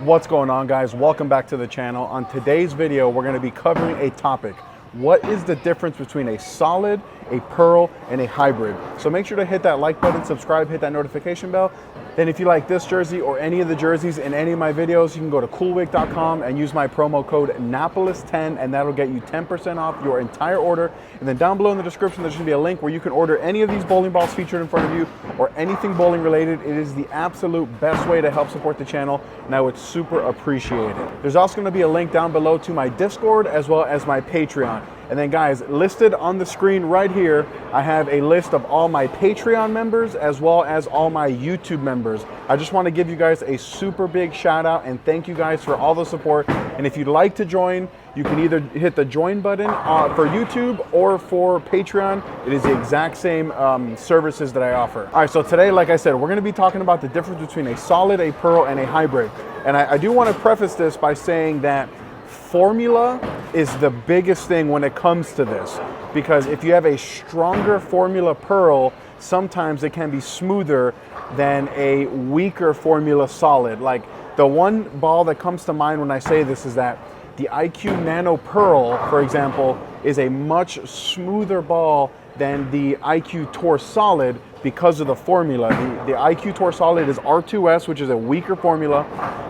What's going on, guys? Welcome back to the channel. On today's video, we're going to be covering a topic. What is the difference between a solid, a pearl, and a hybrid? So make sure to hit that like button, subscribe, hit that notification bell. Then if you like this jersey or any of the jerseys in any of my videos, you can go to coolwig.com and use my promo code Napoles10, and that'll get you 10% off your entire order. And then down below in the description, there's going to be a link where you can order any of these bowling balls featured in front of you or anything bowling related. It is the absolute best way to help support the channel, and I would super appreciate it. There's also going to be a link down below to my Discord as well as my Patreon. And then guys, listed on the screen right here, I have a list of all my Patreon members as well as all my YouTube members. I just want to give you guys a super big shout out and thank you guys for all the support. And if you'd like to join, you can either hit the join button for YouTube or for Patreon. It is the exact same services that I offer. All right, so today, like I said, we're going to be talking about the difference between a solid, a pearl, and a hybrid. And I do want to preface this by saying that formula is the biggest thing when it comes to this, because if you have a stronger formula pearl, sometimes it can be smoother than a weaker formula solid. Like the one ball that comes to mind when I say this is that the IQ Nano Pearl, for example, is a much smoother ball than the IQ Tour Solid because of the formula. The IQ Tour Solid is R2S, which is a weaker formula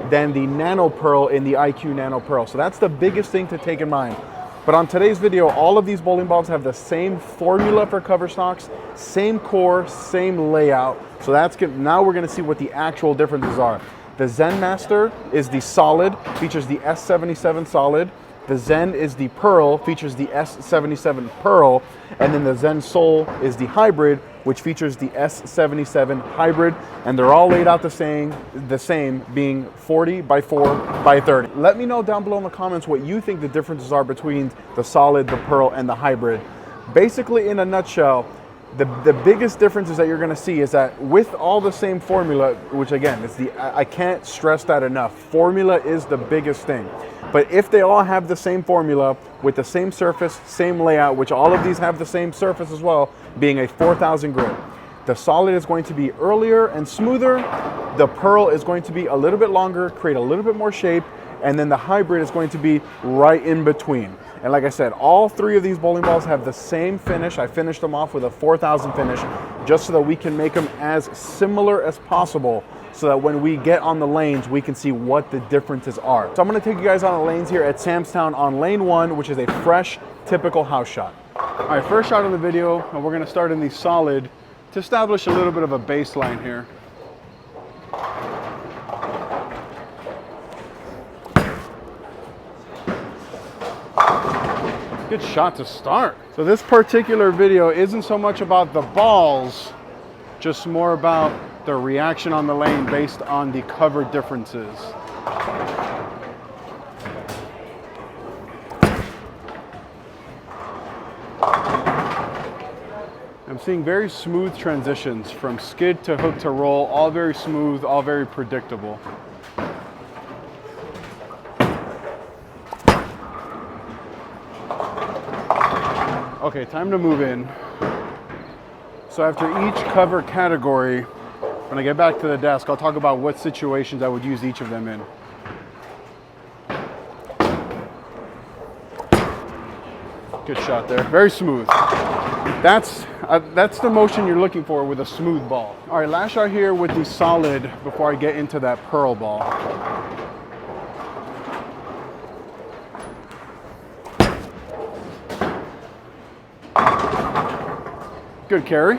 than the Nano Pearl in the IQ Nano Pearl. So that's the biggest thing to take in mind. But on today's video, all of these bowling balls have the same formula for cover stocks, same core, same layout. So that's good. Now we're going to see what the actual differences are. The Zen Master is the solid, features the S77 solid. The Zen is the pearl, features the S77 pearl. And then the Zen Soul is the hybrid, which features the S77 hybrid. And they're all laid out the same, being 40 by 4 by 30. Let me know down below in the comments what you think the differences are between the solid, the pearl, and the hybrid. Basically, in a nutshell, the biggest differences that you're going to see is that with all the same formula, which again, I can't stress that enough, formula is the biggest thing. But if they all have the same formula with the same surface, same layout, which all of these have the same surface as well, being a 4000 grit, the solid is going to be earlier and smoother, the pearl is going to be a little bit longer, create a little bit more shape, and then the hybrid is going to be right in between. And like I said, all three of these bowling balls have the same finish. I finished them off with a 4000 finish just so that we can make them as similar as possible so that when we get on the lanes, we can see what the differences are. So I'm gonna take you guys on the lanes here at Sam's Town on lane 1, which is a fresh, typical house shot. All right, first shot of the video, and we're gonna start in the solid to establish a little bit of a baseline here. Good shot to start. So this particular video isn't so much about the balls, just more about the reaction on the lane based on the cover differences. I'm seeing very smooth transitions from skid to hook to roll, all very smooth, all very predictable. Okay, time to move in. So after each cover category, when I get back to the desk, I'll talk about what situations I would use each of them in. Good shot there, very smooth. That's the motion you're looking for with a smooth ball. All right, last shot here with the solid before I get into that pearl ball. Good carry.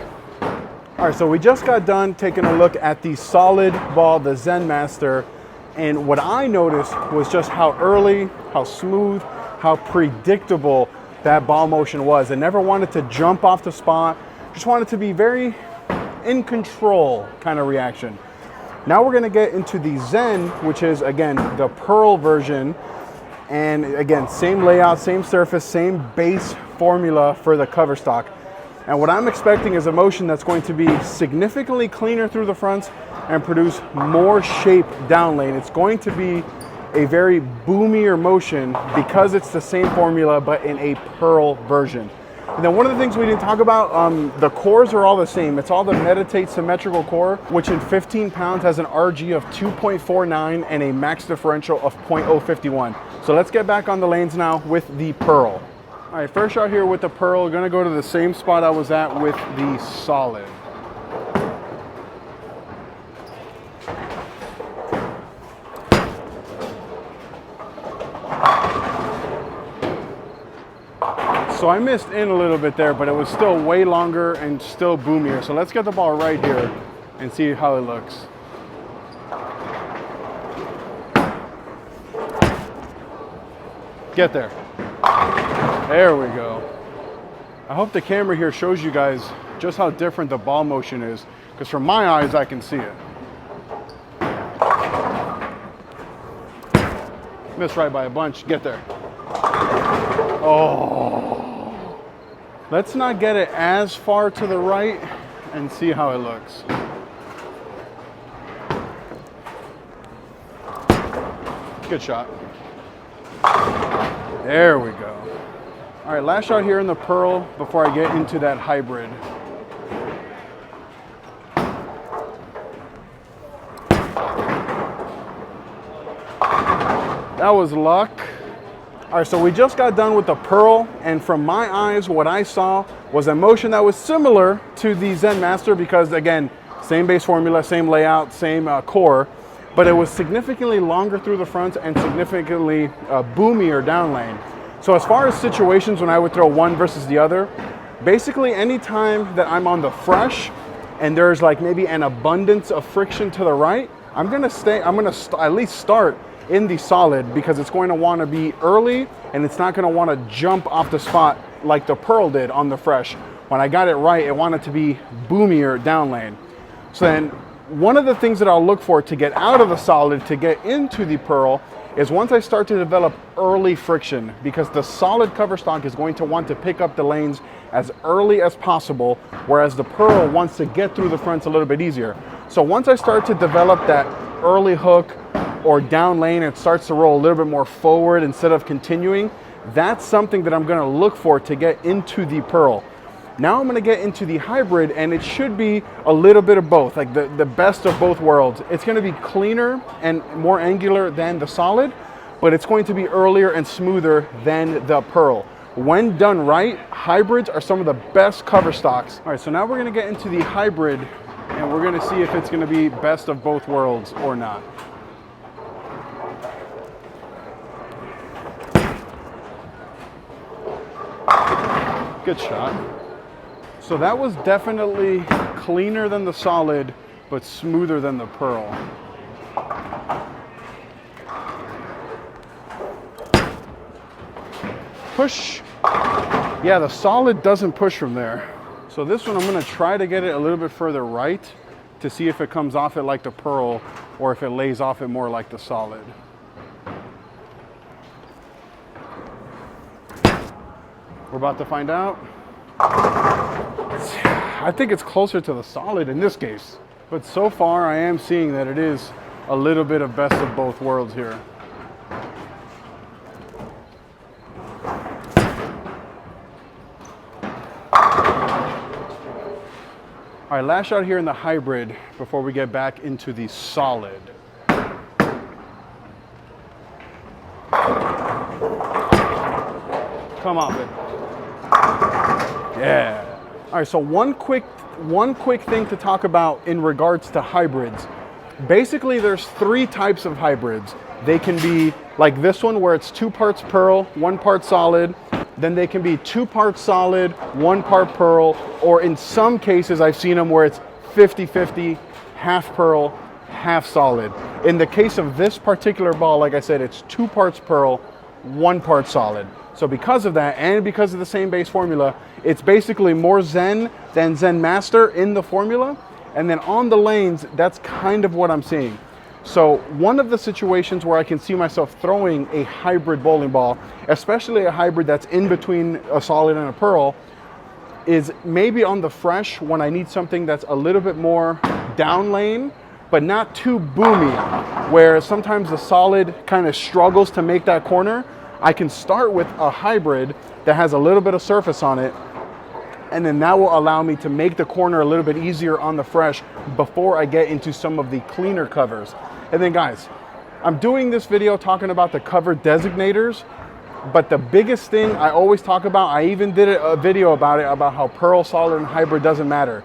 All right, so we just got done taking a look at the solid ball, the Zen Master, and what I noticed was just how early, how smooth, how predictable that ball motion was. I never wanted to jump off the spot, just wanted to be very in control kind of reaction. Now we're gonna get into the Zen, which is again, the pearl version. And again, same layout, same surface, same base formula for the cover stock. And what I'm expecting is a motion that's going to be significantly cleaner through the fronts and produce more shape down lane. It's going to be a very boomier motion because it's the same formula but in a pearl version. And then one of the things we didn't talk about, the cores are all the same. It's all the Meditate symmetrical core, which in 15 pounds has an RG of 2.49 and a max differential of 0.051. So let's get back on the lanes now with the Pearl. All right, first shot here with the Pearl. Gonna go to the same spot I was at with the Solid. So I missed in a little bit there, but it was still way longer and still boomier. So let's get the ball right here and see how it looks. Get there. There we go. I hope the camera here shows you guys just how different the ball motion is, because from my eyes, I can see it. Missed right by a bunch. Get there. Oh. Let's not get it as far to the right and see how it looks. Good shot. There we go. All right, last shot here in the Pearl before I get into that hybrid. That was luck. All right, so we just got done with the Pearl, and from my eyes, what I saw was a motion that was similar to the Zen Master because, again, same base formula, same layout, same core, but it was significantly longer through the front and significantly boomier down lane. So as far as situations when I would throw one versus the other, basically any time that I'm on the fresh and there's like maybe an abundance of friction to the right, I'm gonna at least start in the Solid because it's going to want to be early and it's not going to want to jump off the spot like the Pearl did on the fresh. When I got it right, it wanted to be boomier down lane. So then one of the things that I'll look for to get out of the Solid to get into the Pearl is once I start to develop early friction, because the Solid cover stock is going to want to pick up the lanes as early as possible, whereas the Pearl wants to get through the fronts a little bit easier. So once I start to develop that early hook or down lane, it starts to roll a little bit more forward instead of continuing, that's something that I'm going to look for to get into the Pearl. Now I'm going to get into the hybrid, and it should be a little bit of both, like the best of both worlds. It's going to be cleaner and more angular than the Solid, but it's going to be earlier and smoother than the Pearl. When done right, hybrids are some of the best cover stocks. All right, so now we're going to get into the hybrid, and we're going to see if it's going to be best of both worlds or not. Good shot. So that was definitely cleaner than the Solid, but smoother than the Pearl. Push. Yeah, the Solid doesn't push from there. So this one, I'm gonna try to get it a little bit further right to see if it comes off it like the Pearl or if it lays off it more like the Solid. We're about to find out. I think it's closer to the Solid in this case, but so far I am seeing that it is a little bit of best of both worlds here. All right, last shot here in the hybrid before we get back into the Solid. Come off it. Yeah. All right, so one quick thing to talk about in regards to hybrids. Basically, there's three types of hybrids. They can be like this one where it's 2 parts Pearl, 1 part Solid. Then they can be 2 parts Solid, 1 part Pearl, or in some cases I've seen them where it's 50-50, half Pearl, half Solid. In the case of this particular ball, like I said, it's 2 parts Pearl, 1 part Solid. So because of that, and because of the same base formula, it's basically more Zen than Zen Master in the formula. And then on the lanes, that's kind of what I'm seeing. So one of the situations where I can see myself throwing a hybrid bowling ball, especially a hybrid that's in between a Solid and a Pearl, is maybe on the fresh when I need something that's a little bit more down lane, but not too boomy, where sometimes the Solid kind of struggles to make that corner. I can start with a hybrid that has a little bit of surface on it, and then that will allow me to make the corner a little bit easier on the fresh before I get into some of the cleaner covers. And then guys, I'm doing this video talking about the cover designators, but the biggest thing I always talk about, I even did a video about it, about how pearl, solid, and hybrid doesn't matter.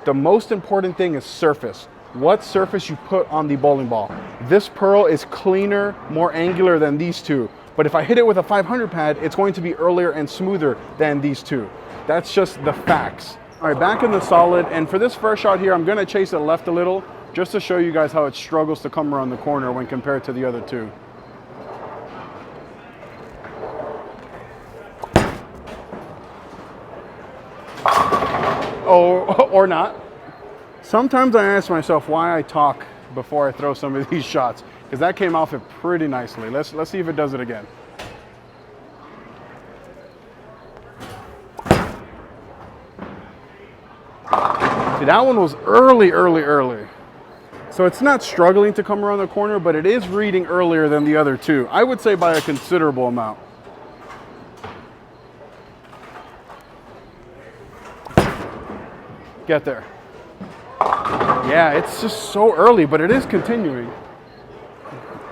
The most important thing is surface. What surface you put on the bowling ball. This pearl is cleaner, more angular than these two. But if I hit it with a 500 pad, it's going to be earlier and smoother than these two. That's just the facts. All right, back in the solid. And for this first shot here, I'm gonna chase it left a little, just to show you guys how it struggles to come around the corner when compared to the other two. Oh, or not. Sometimes I ask myself why I talk before I throw some of these shots, because that came off it pretty nicely. Let's see if it does it again. See, that one was early. So it's not struggling to come around the corner, but it is reading earlier than the other two. I would say by a considerable amount. Get there. Yeah, it's just so early, but it is continuing.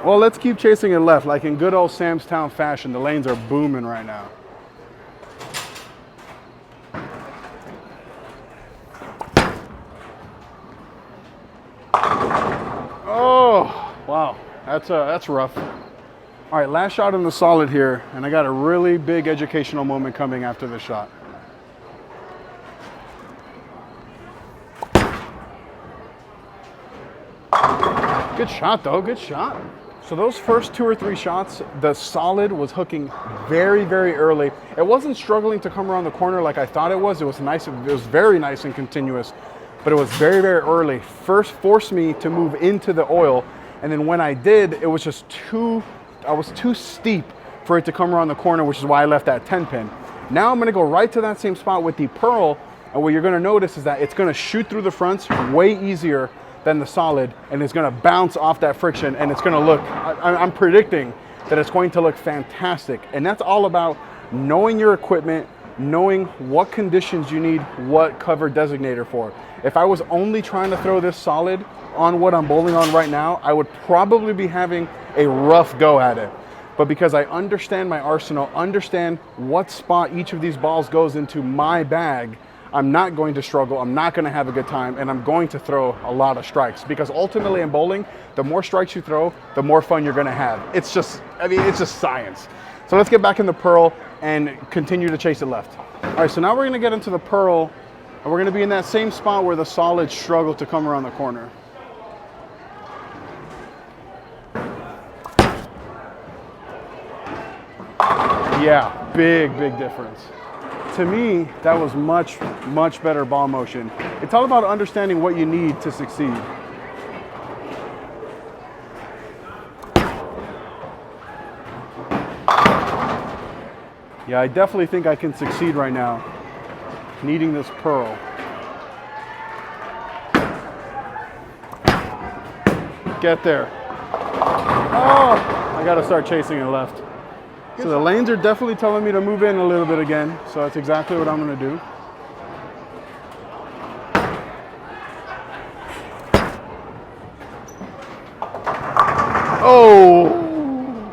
Well, let's keep chasing it left, like in good old Sam's Town fashion. The lanes are booming right now. Oh, wow, that's rough. All right, last shot in the solid here, and I got a really big educational moment coming after this shot. Good shot though, good shot. So those first 2 or 3 shots, the solid was hooking very early. It wasn't struggling to come around the corner like I thought it was. It was nice, it was very nice and continuous, but it was very early. First forced me to move into the oil, and then when I did, it was just I was too steep for it to come around the corner, which is why I left that 10 pin. Now I'm gonna go right to that same spot with the pearl, and what you're gonna notice is that it's gonna shoot through the fronts way easier than the solid, and it's gonna bounce off that friction, and it's gonna look, I'm predicting that it's going to look fantastic. And that's all about knowing your equipment, knowing what conditions you need what cover designator for. If I was only trying to throw this solid on what I'm bowling on right now, I would probably be having a rough go at it. But because I understand my arsenal, understand what spot each of these balls goes into my bag, I'm not going to struggle, I'm not gonna have a good time, and I'm going to throw a lot of strikes, because ultimately in bowling, the more strikes you throw, the more fun you're gonna have. It's just, I mean, it's just science. So let's get back in the pearl and continue to chase it left. All right, so now we're gonna get into the pearl, and we're gonna be in that same spot where the solid struggled to come around the corner. Yeah, big difference. To me, that was much better ball motion. It's all about understanding what you need to succeed. Yeah, I definitely think I can succeed right now, needing this pearl. Get there. Oh, I gotta start chasing it left. So the lanes are definitely telling me to move in a little bit again, so that's exactly what I'm gonna do. Oh!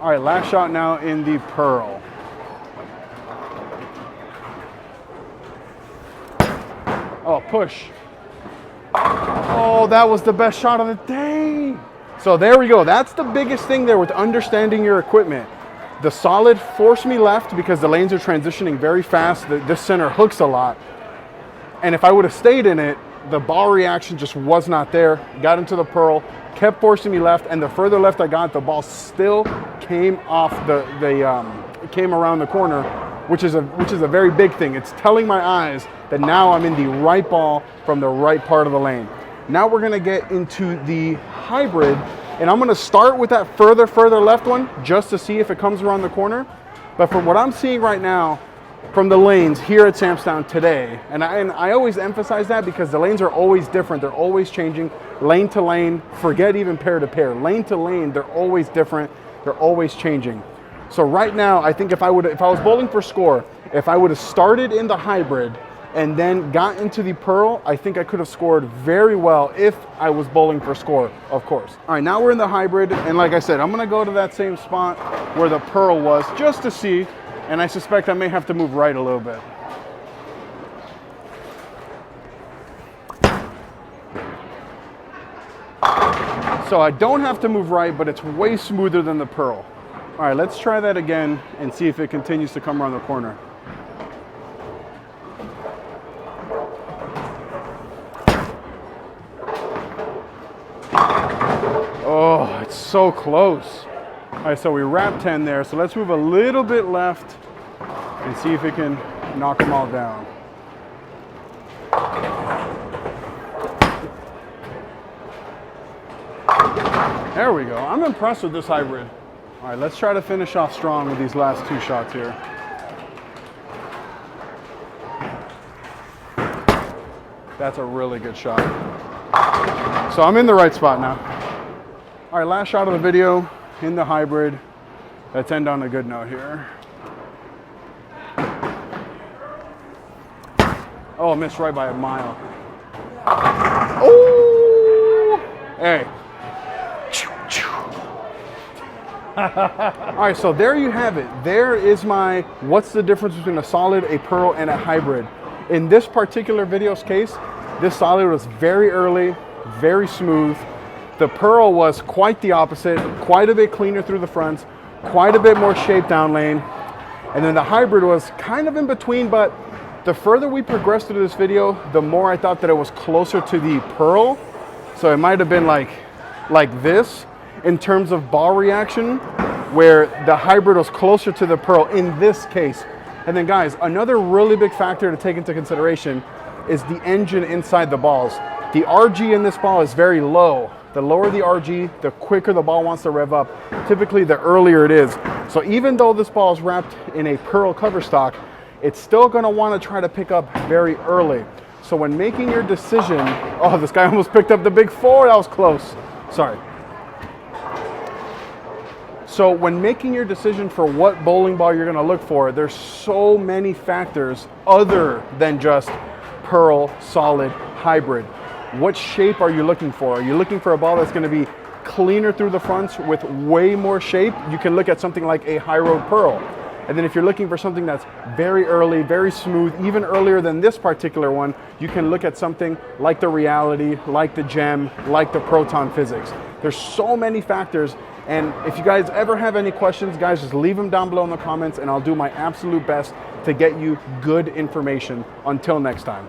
All right, last shot now in the pearl. Oh, push. Oh, that was the best shot of the day. So there we go. That's the biggest thing there with understanding your equipment. The solid forced me left because the lanes are transitioning very fast. This center hooks a lot. And if I would have stayed in it, the ball reaction just was not there. Got into the pearl, kept forcing me left, and the further left I got, the ball still came off came around the corner, which is a very big thing. It's telling my eyes that now I'm in the right ball from the right part of the lane. Now we're gonna get into the hybrid, and I'm gonna start with that further left one just to see if it comes around the corner. But from what I'm seeing right now from the lanes here at Sam's Town today, and I always emphasize that because the lanes are always different, they're always changing, lane to lane, forget even pair to pair, lane to lane, they're always different, they're always changing. So right now, I think if I was bowling for score, If I would have started in the hybrid and then got into the pearl, I think I could have scored very well if I was bowling for score, of course. All right, now we're in the hybrid, and like I said, I'm gonna go to that same spot where the pearl was just to see, and I suspect I may have to move right a little bit. So I don't have to move right, but it's way smoother than the pearl. All right, let's try that again and see if it continues to come around the corner. Oh, it's so close. All right, so we wrapped 10 there. So let's move a little bit left and see if it can knock them all down. There we go. I'm impressed with this hybrid. All right, let's try to finish off strong with these last 2 shots here. That's a really good shot. So I'm in the right spot now. All right, last shot of the video in the hybrid. Let's end on a good note here. Oh, missed right by a mile. Oh! Hey. All right, so there you have it. There is my, what's the difference between a solid, a pearl, and a hybrid. In this particular video's case, this solid was very early, very smooth. The pearl was quite the opposite, quite a bit cleaner through the fronts, quite a bit more shape down lane. And then the hybrid was kind of in between, but the further we progressed through this video, the more I thought that it was closer to the pearl. So it might have been like this in terms of ball reaction, where the hybrid was closer to the pearl in this case. And then guys, another really big factor to take into consideration is the engine inside the balls. The RG in this ball is very low. The lower the RG, the quicker the ball wants to rev up. Typically, the earlier it is. So even though this ball is wrapped in a pearl cover stock, it's still gonna wanna try to pick up very early. So when making your decision, oh, this guy almost picked up the big 4, that was close. Sorry. So when making your decision for what bowling ball you're gonna look for, there's so many factors other than just pearl, solid, hybrid. What shape are you looking for? Are you looking for a ball that's gonna be cleaner through the fronts with way more shape? You can look at something like a high road pearl. And then if you're looking for something that's very early, very smooth, even earlier than this particular one, you can look at something like the Reality, like the Gem, like the Proton Physics. There's so many factors. And if you guys ever have any questions, guys, just leave them down below in the comments and I'll do my absolute best to get you good information. Until next time.